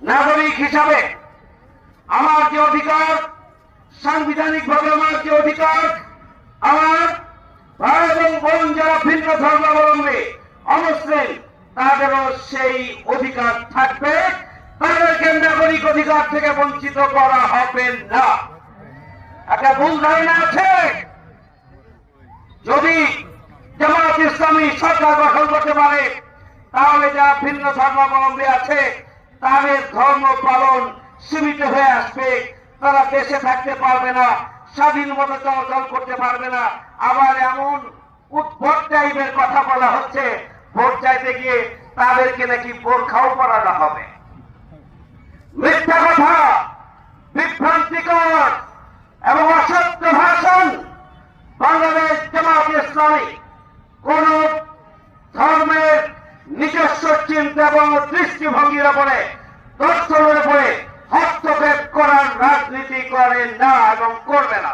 নাগরিক হিসাবে আমার যে অধিকার, সাংবিধানিকভাবে আমার যে অধিকার, আমার ভাই এবং বোন যারা ভিন্ন ধর্মাবলম্বী অমুসলিম তাদেরও সেই অধিকার থাকবে, তাদেরকে নাগরিক অধিকার থেকে বঞ্চিত করা হবে না। একটা ভুল ধারণা আছে, যদি জামায়াত ইসলামী সরকার গঠন করতে পারে তাহলে যারা ভিন্ন ধর্মাবলম্বী আছে তাদের ধর্ম পালন সীমিত হয়ে আসবে, তারা দেশে থাকতে পারবে না, স্বাধীন মতো চলাচল করতে পারবে না। আবার এমন উদ্ভট টাইপের কথা বলা হচ্ছে, ভোট চাইতে গিয়ে তাদেরকে নাকি বোরখাও পরানো হবে। মিথ্যা কথা, বিভ্রান্তিকর এবং অসত্য ভাষণ। বাংলাদেশ জামায়াত ইসলামী কোন ধর্মের নিজস্ব চিন্তা এবং দৃষ্টিভঙ্গির উপরে, দর্শনের উপরে হস্তক্ষেপ করার রাজনীতি করে না এবং করবে না।